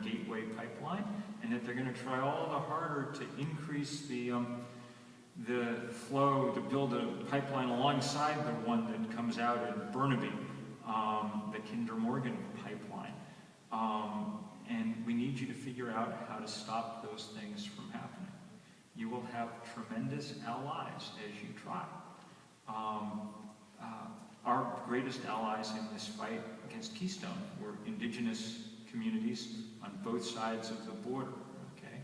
Gateway pipeline, and that they're going to try all the harder to increase the flow, to build a pipeline alongside the one that comes out in Burnaby, the Kinder Morgan pipeline. And we need you to figure out how to stop those things from happening. You will have tremendous allies as you try. Our greatest allies in this fight against Keystone were indigenous communities on both sides of the border, okay?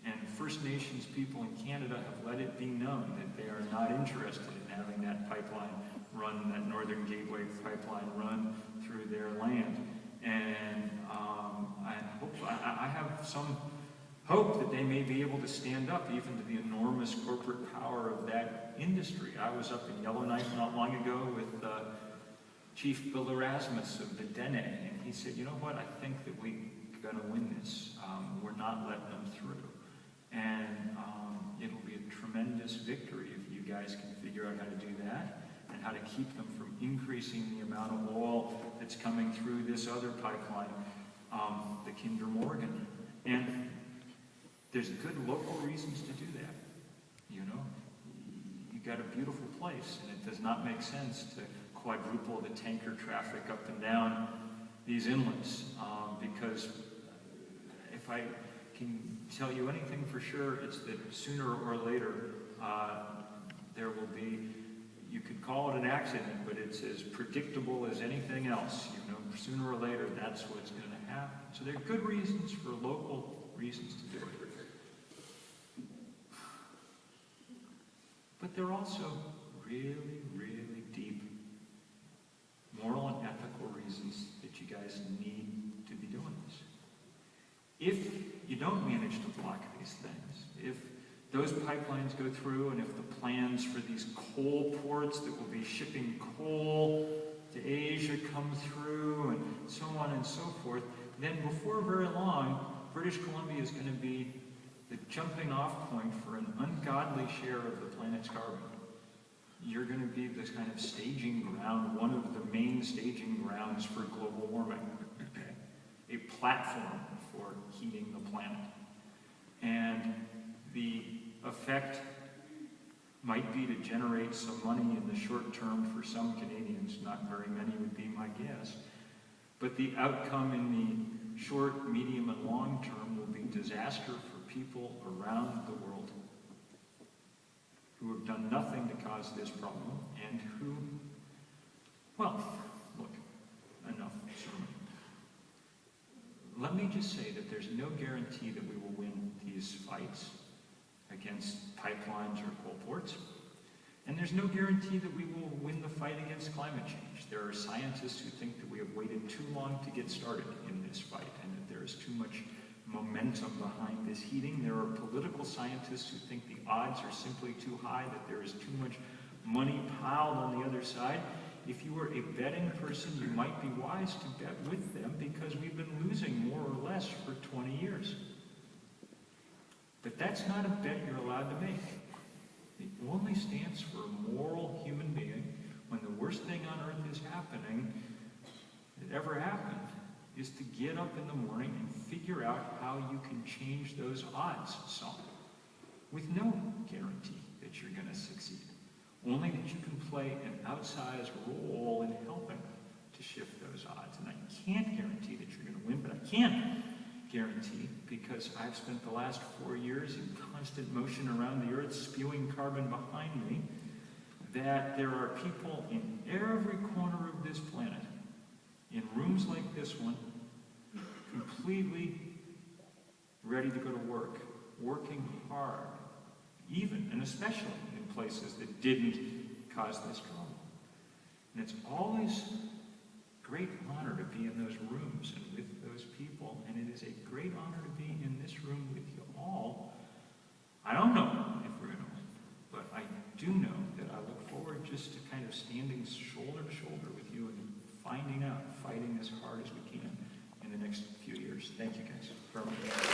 And First Nations people in Canada have let it be known that they are not interested in having that pipeline run, that Northern Gateway pipeline run through their land. And I have some hope that they may be able to stand up even to the enormous corporate power of that industry. I was up in Yellowknife not long ago with Chief Bill Erasmus of the Dene, and he said, you know what, I think that we're going to win this. We're not letting them through. And it'll be a tremendous victory if you guys can figure out how to do that and how to keep them from increasing the amount of oil that's coming through this other pipeline, the Kinder Morgan. And there's good local reasons to do that. You know, you got a beautiful place, and it does not make sense to quadruple the tanker traffic up and down these inlets, because if I can tell you anything for sure, it's that sooner or later there will be, you could call it an accident, but it's as predictable as anything else. You know, sooner or later that's what's going to happen. So there are good reasons for local reasons to do it. But there are also really, really deep moral and ethical reasons that you guys need to be doing this. If you don't manage to block these things, if those pipelines go through, and if the plans for these coal ports that will be shipping coal to Asia come through, and so on and so forth, then before very long, British Columbia is going to be the jumping off point for an ungodly share of the planet's carbon. You're going to be this kind of staging ground, one of the main staging grounds for global warming, okay? A platform for heating the planet. And the effect might be to generate some money in the short term for some Canadians, not very many would be my guess. But the outcome in the short, medium, and long term will be disaster for people around the world who have done nothing to cause this problem, and who, well, look, enough sermon. Let me just say that there's no guarantee that we will win these fights against pipelines or coal ports, and there's no guarantee that we will win the fight against climate change. There are scientists who think that we have waited too long to get started in this fight, and that there is too much momentum behind this heating. There are political scientists who think the odds are simply too high, that there is too much money piled on the other side. If you were a betting person, you might be wise to bet with them, because we've been losing more or less for 20 years. But that's not a bet you're allowed to make. It only stands for a moral human being when the worst thing on earth is happening that ever happened, is to get up in the morning and figure out how you can change those odds some, with no guarantee that you're going to succeed. Only that you can play an outsized role in helping to shift those odds. And I can't guarantee that you're going to win, but I can guarantee, because I've spent the last 4 years in constant motion around the earth, spewing carbon behind me, that there are people in every corner of this planet, in rooms like this one, completely ready to go to work, working hard, even and especially in places that didn't cause this trouble. And it's always a great honor to be in those rooms and with those people, and it is a great honor to be in this room with you all. I don't know if we're going to win, but I do know that I look forward just to kind of standing shoulder to shoulder with you and finding out, fighting as hard as we can in the next few years. Thank you guys very much.